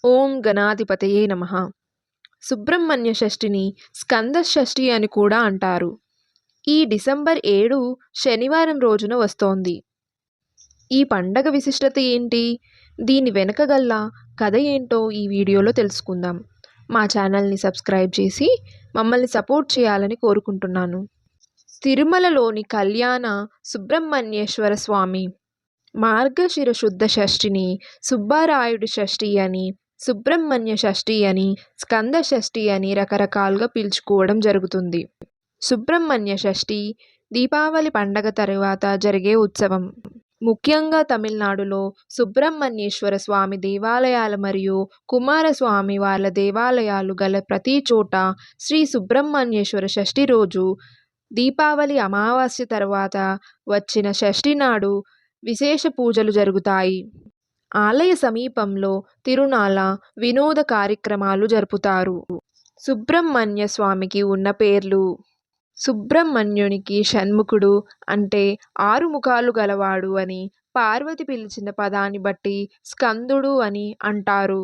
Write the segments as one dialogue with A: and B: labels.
A: ఓం గణాధిపతయే నమః. సుబ్రహ్మణ్య షష్ఠిని స్కంద షష్ఠి అని కూడా అంటారు. ఈ డిసెంబర్ 7 శనివారం రోజున వస్తోంది. ఈ పండగ విశిష్టత ఏంటి? దీని వెనక గల్ల కథ ఏంటో ఈ వీడియోలో తెలుసుకుందాం. మా ఛానల్ని సబ్స్క్రైబ్ చేసి మమ్మల్ని సపోర్ట్ చేయాలని కోరుకుంటున్నాను. తిరుమలలోని కళ్యాణ సుబ్రహ్మణ్యేశ్వర స్వామి మార్గశిర శుద్ధ షష్ఠిని సుబ్బరాయుడు షష్ఠి అని, సుబ్రహ్మణ్య షష్ఠి అని, స్కంద షష్ఠి అని రకరకాలుగా పిలుచుకోవడం జరుగుతుంది. సుబ్రహ్మణ్య షష్ఠి దీపావళి పండగ తరువాత జరిగే ఉత్సవం. ముఖ్యంగా తమిళనాడులో సుబ్రహ్మణ్యేశ్వర స్వామి దేవాలయాలు మరియు కుమారస్వామి వాళ్ళ దేవాలయాలు గల ప్రతి చోట శ్రీ సుబ్రహ్మణ్యేశ్వర షష్ఠి రోజు దీపావళి అమావాస్య తర్వాత వచ్చిన షష్ఠి నాడు విశేష పూజలు జరుగుతాయి. ఆలయ సమీపంలో తిరునాళ్ళ వినోద కార్యక్రమాలు జరుపుతారు. సుబ్రహ్మణ్య స్వామికి ఉన్న పేర్లు. సుబ్రహ్మణ్యునికి షణ్ముఖుడు అంటే 6 ముఖాలు గలవాడు అని, పార్వతి పిలిచిన పదాన్ని బట్టి స్కందుడు అని అంటారు.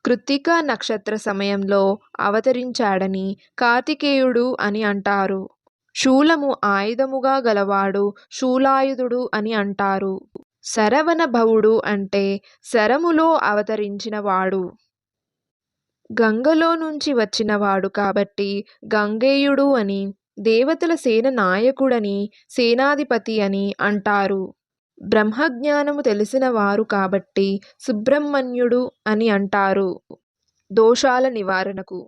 A: కృత్తిక నక్షత్ర సమయంలో అవతరించాడని కార్తికేయుడు అని అంటారు. శూలము ఆయుధముగా గలవాడు శూలాయుధుడు అని అంటారు. శరవణ భవుడు అంటే శరములో అవతరించిన వాడు. గంగలో నుంచి వచ్చినవాడు కాబట్టి గంగేయుడు అని, దేవతల సేన నాయకుడని, సేనాధిపతి అని అంటారు. బ్రహ్మజ్ఞానము తెలిసిన వారు కాబట్టి సుబ్రహ్మణ్యుడు అని అంటారు. దోషాల నివారణకు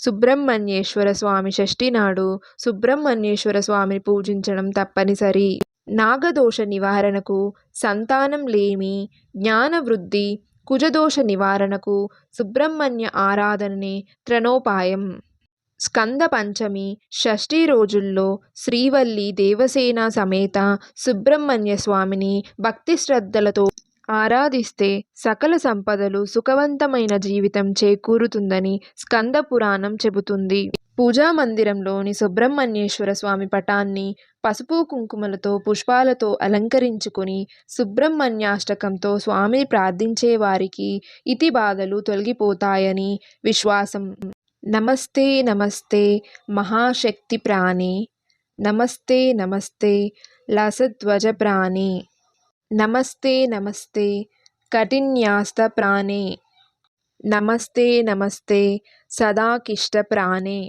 A: సుబ్రహ్మణ్యేశ్వర స్వామి షష్ఠి నాడు సుబ్రహ్మణ్యేశ్వర స్వామిని పూజించడం తప్పనిసరి. నాగదోష నివారణకు సంతానం లేమి, జ్ఞాన వృద్ధి, కుజదోష నివారణకు సుబ్రహ్మణ్య ఆరాధననే త్రణోపాయం. స్కంద పంచమి షష్ఠి రోజుల్లో శ్రీవల్లి దేవసేన సమేత సుబ్రహ్మణ్య స్వామిని భక్తి శ్రద్ధలతో ఆరాధిస్తే సకల సంపదలు, సుఖవంతమైన జీవితం చేకూరుతుందని స్కంద పురాణం చెబుతుంది. పూజా మందిరంలోని సుబ్రహ్మణ్యేశ్వర స్వామి పటాన్ని పసుపు కుంకుమలతో పుష్పాలతో అలంకరించుకుని సుబ్రహ్మణ్యాష్టకంతో స్వామిని ప్రార్థించే వారికి ఇతి బాధలు తొలగిపోతాయని విశ్వాసం. నమస్తే నమస్తే మహాశక్తి ప్రాణే, నమస్తే నమస్తే లసధ్వజ ప్రాణే, నమస్తే నమస్తే కఠిన్యాస్త ప్రాణే, నమస్తే నమస్తే సదాకిష్ట ప్రాణే.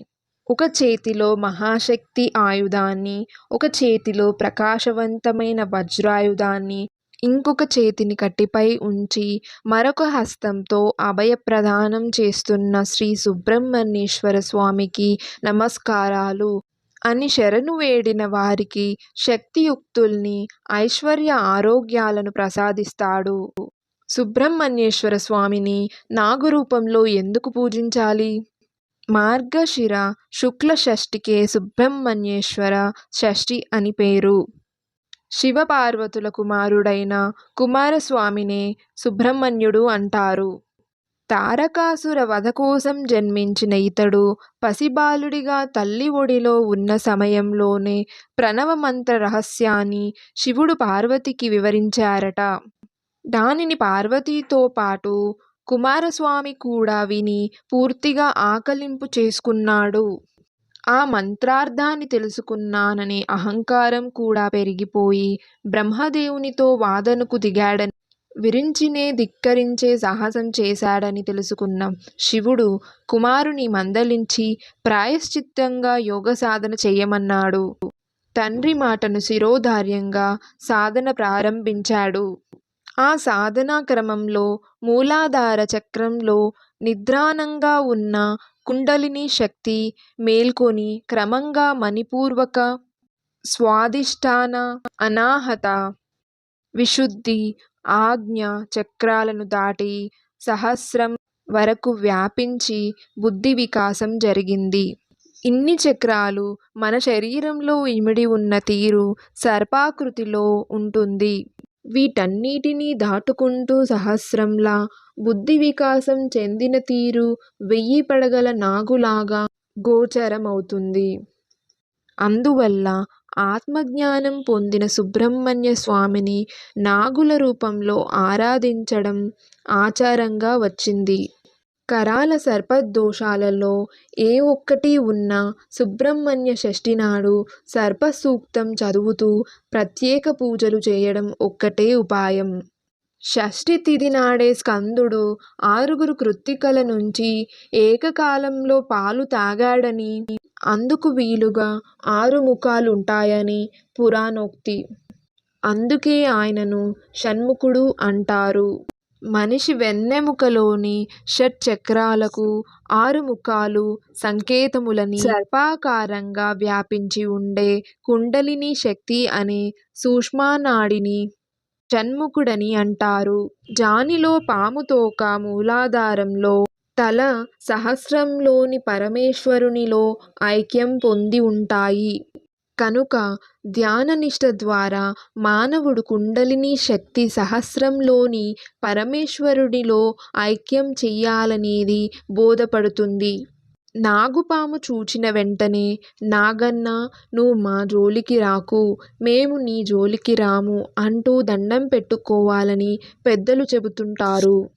A: ఒక చేతిలో మహాశక్తి ఆయుధాన్ని, ఒక చేతిలో ప్రకాశవంతమైన వజ్రాయుధాన్ని, ఇంకొక చేతిని కట్టిపై ఉంచి మరొక హస్తంతో అభయప్రదానం చేస్తున్న శ్రీ సుబ్రహ్మణ్యేశ్వర స్వామికి నమస్కారాలు అని శరణు వేడిన వారికి శక్తియుక్తుల్ని, ఐశ్వర్య ఆరోగ్యాలను ప్రసాదిస్తాడు. సుబ్రహ్మణ్యేశ్వర స్వామిని నాగరూపంలో ఎందుకు పూజించాలి? మార్గశిర శుక్ల షష్ఠికే సుబ్రహ్మణ్యేశ్వర షష్ఠి అని పేరు. శివపార్వతుల కుమారుడైన కుమారస్వామినే సుబ్రహ్మణ్యుడు అంటారు. తారకాసుర వధ కోసం జన్మించిన ఇతడు పసిబాలుడిగా తల్లి ఒడిలో ఉన్న సమయంలోనే ప్రణవ మంత్ర రహస్యాన్ని శివుడు పార్వతికి వివరించారట. దానిని పార్వతీతో పాటు కుమారస్వామి కూడా విని పూర్తిగా ఆకలింపు చేసుకున్నాడు. ఆ మంత్రార్థాన్ని తెలుసుకున్నాననే అహంకారం కూడా పెరిగిపోయి బ్రహ్మదేవునితో వాదనకు దిగాడని, విరించినే ధిక్కరించే సాహసం చేశాడని తెలుసుకున్న శివుడు కుమారుని మందలించి ప్రాయశ్చిత్తంగా యోగ సాధన చేయమన్నాడు. తండ్రి మాటను శిరోధార్యంగా సాధన ప్రారంభించాడు. ఆ సాధనా క్రమంలో మూలాధార చక్రంలో నిద్రాణంగా ఉన్న కుండలిని శక్తి మేల్కొని క్రమంగా మణిపూర్వక, స్వాదిష్టాన, అనాహత, విశుద్ధి, ఆజ్ఞ చక్రాలను దాటి సహస్రం వరకు వ్యాపించి బుద్ధి వికాసం జరిగింది. ఇన్ని చక్రాలు మన శరీరంలో ఇమిడి ఉన్న తీరు సర్పాకృతిలో ఉంటుంది. వీటన్నిటినీ దాటుకుంటూ సహస్రంలా బుద్ధి వికాసం చెందిన తీరు 1000 పడగల నాగులాగా గోచరమవుతుంది. అందువల్ల ఆత్మజ్ఞానం పొందిన సుబ్రహ్మణ్య స్వామిని నాగుల రూపంలో ఆరాధించడం ఆచారంగా వచ్చింది. కరాల సర్పదోషాలలో ఏ ఒక్కటి ఉన్నా సుబ్రహ్మణ్య షష్ఠి నాడు సర్పసూక్తం చదువుతూ ప్రత్యేక పూజలు చేయడం ఒక్కటే ఉపాయం. షష్ఠి తిథి నాడే స్కందుడు 6 కృత్తికల నుంచి ఏకకాలంలో పాలు తాగాడని, అందుకు వీలుగా 6 ముఖాలుంటాయని పురాణోక్తి. అందుకే ఆయనను షణ్ముఖుడు అంటారు. మనిషి వెన్నెముకలోని షట్చక్రాలకు 6 ముఖాలు సంకేతములని, సర్పాకారంగా వ్యాపించి ఉండే కుండలిని శక్తి అనే సూక్ష్మనాడిని షణ్ముఖుడని అంటారు. జానిలో పాము తోక మూలాధారంలో, తల సహస్రంలోని పరమేశ్వరునిలో ఐక్యం పొంది ఉంటాయి. కనుక ధ్యాననిష్ట ద్వారా మానవుడు కుండలిని శక్తి సహస్రంలోని పరమేశ్వరుడిలో ఐక్యం చెయ్యాలనేది బోధపడుతుంది. నాగుపాము చూచిన వెంటనే నాగన్నా నువ్వు మా జోలికి రాకు, మేము నీ జోలికి రాము అంటూ దండం పెట్టుకోవాలని పెద్దలు చెబుతుంటారు.